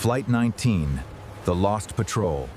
Flight 19, The Lost Patrol.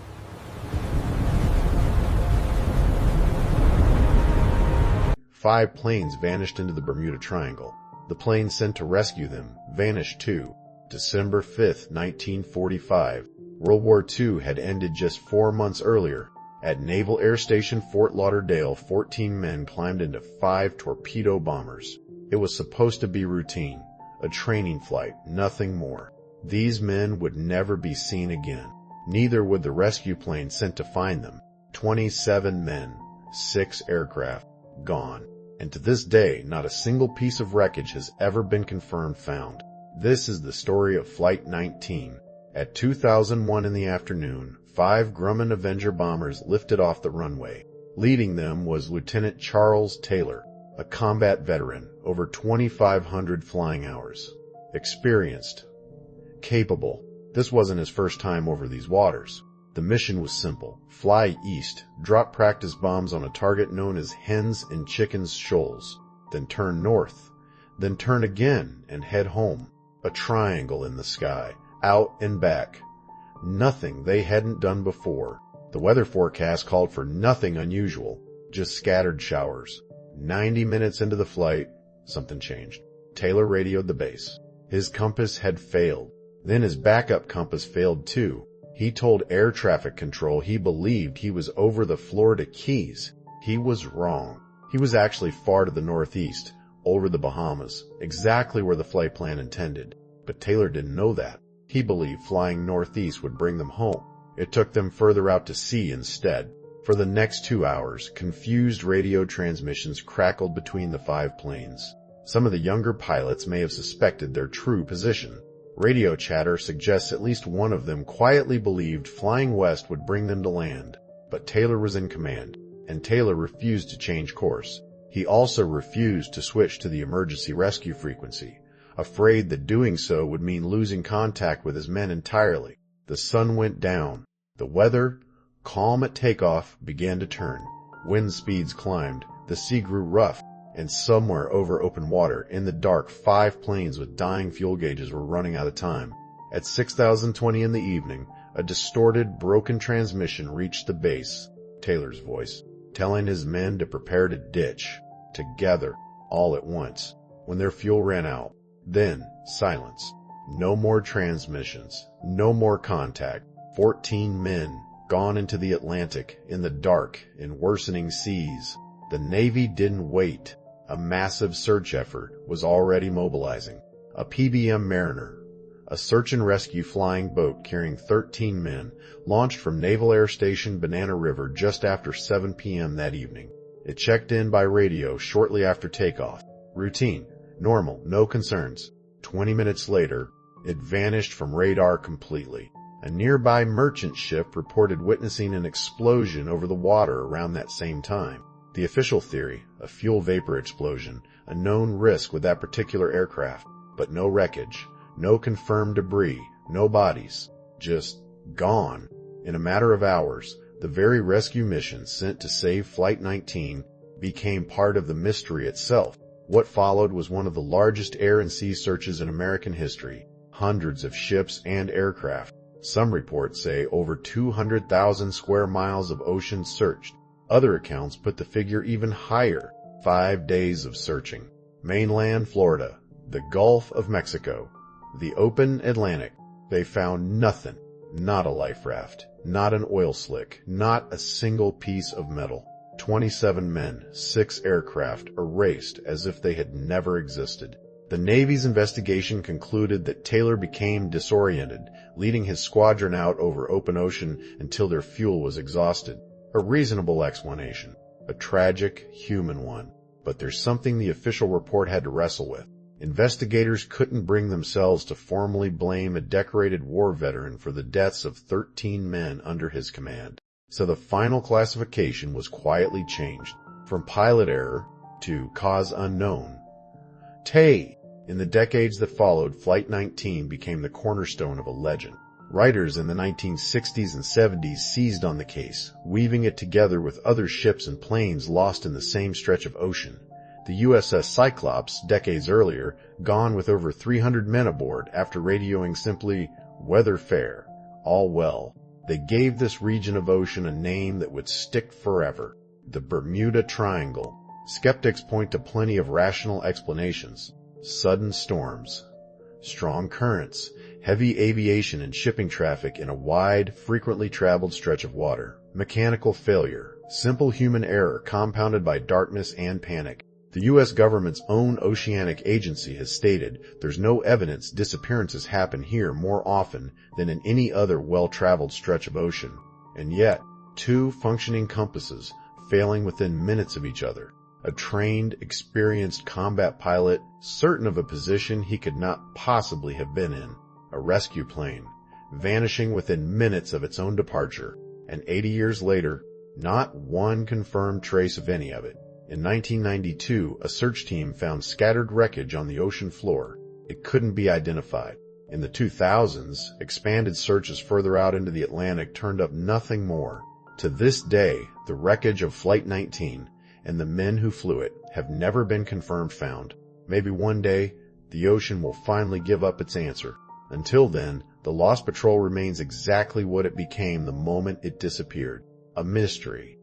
Five planes vanished into the Bermuda Triangle. The plane sent to rescue them vanished too. December 5, 1945. World War II had ended just 4 months earlier. At Naval Air Station Fort Lauderdale, 14 men climbed into 5 torpedo bombers. It was supposed to be routine, a training flight, nothing more. These men would never be seen again. Neither would the rescue plane sent to find them. 27 men, 6 aircraft, gone. And to this day, not a single piece of wreckage has ever been confirmed found. This is the story of Flight 19. At 2001 in the afternoon, 5 Grumman Avenger bombers lifted off the runway. Leading them was Lieutenant Charles Taylor, a combat veteran, over 2,500 flying hours. Experienced. Capable. This wasn't his first time over these waters. The mission was simple. Fly east, drop practice bombs on a target known as Hens and Chickens Shoals, then turn north, then turn again and head home. A triangle in the sky, out and back. Nothing they hadn't done before. The weather forecast called for nothing unusual, just scattered showers. 90 minutes into the flight, something changed. Taylor radioed the base. His compass had failed. Then his backup compass failed too. He told air traffic control he believed he was over the Florida Keys. He was wrong. He was actually far to the northeast, over the Bahamas, exactly where the flight plan intended. But Taylor didn't know that. He believed flying northeast would bring them home. It took them further out to sea instead. For the next 2 hours, confused radio transmissions crackled between the 5 planes. Some of the younger pilots may have suspected their true position. Radio chatter suggests at least one of them quietly believed flying west would bring them to land. But Taylor was in command, and Taylor refused to change course. He also refused to switch to the emergency rescue frequency, afraid that doing so would mean losing contact with his men entirely. The sun went down. The weather, calm at takeoff, began to turn. Wind speeds climbed. The sea grew rough. And somewhere over open water, in the dark, 5 planes with dying fuel gauges were running out of time. At 6,020 in the evening, a distorted, broken transmission reached the base. Taylor's voice, telling his men to prepare to ditch. Together, all at once, when their fuel ran out. Then, silence. No more transmissions. No more contact. 14 men, gone into the Atlantic, in the dark, in worsening seas. The Navy didn't wait. A massive search effort was already mobilizing. A PBM Mariner, a search and rescue flying boat carrying 13 men, launched from Naval Air Station Banana River just after 7 p.m. that evening. It checked in by radio shortly after takeoff. Routine, normal, no concerns. 20 minutes later, it vanished from radar completely. A nearby merchant ship reported witnessing an explosion over the water around that same time. The official theory, a fuel vapor explosion, a known risk with that particular aircraft, but no wreckage, no confirmed debris, no bodies, just gone. In a matter of hours, the very rescue mission sent to save Flight 19 became part of the mystery itself. What followed was one of the largest air and sea searches in American history. Hundreds of ships and aircraft. Some reports say over 200,000 square miles of ocean searched. Other accounts put the figure even higher. 5 days of searching. Mainland Florida, the Gulf of Mexico, the open Atlantic. They found nothing. Not a life raft, not an oil slick, not a single piece of metal. 27 men, 6 aircraft, erased as if they had never existed. The Navy's investigation concluded that Taylor became disoriented, leading his squadron out over open ocean until their fuel was exhausted. A reasonable explanation, a tragic, human one. But there's something the official report had to wrestle with. Investigators couldn't bring themselves to formally blame a decorated war veteran for the deaths of 13 men under his command. So the final classification was quietly changed, from pilot error to cause unknown. Tay! In the decades that followed, Flight 19 became the cornerstone of a legend. Writers in the 1960s and 70s seized on the case, weaving it together with other ships and planes lost in the same stretch of ocean. The USS Cyclops, decades earlier, gone with over 300 men aboard after radioing simply, weather fair, all well. They gave this region of ocean a name that would stick forever: the Bermuda Triangle. Skeptics point to plenty of rational explanations: sudden storms, strong currents, heavy aviation and shipping traffic in a wide, frequently traveled stretch of water, mechanical failure, simple human error compounded by darkness and panic. The U.S. government's own oceanic agency has stated there's no evidence disappearances happen here more often than in any other well-traveled stretch of ocean. And yet, two functioning compasses failing within minutes of each other. A trained, experienced combat pilot, certain of a position he could not possibly have been in. A rescue plane, vanishing within minutes of its own departure. And 80 years later, not one confirmed trace of any of it. In 1992, a search team found scattered wreckage on the ocean floor. It couldn't be identified. In the 2000s, expanded searches further out into the Atlantic turned up nothing more. To this day, the wreckage of Flight 19 and the men who flew it have never been confirmed found. Maybe one day, the ocean will finally give up its answer. Until then, the Lost Patrol remains exactly what it became the moment it disappeared: a mystery.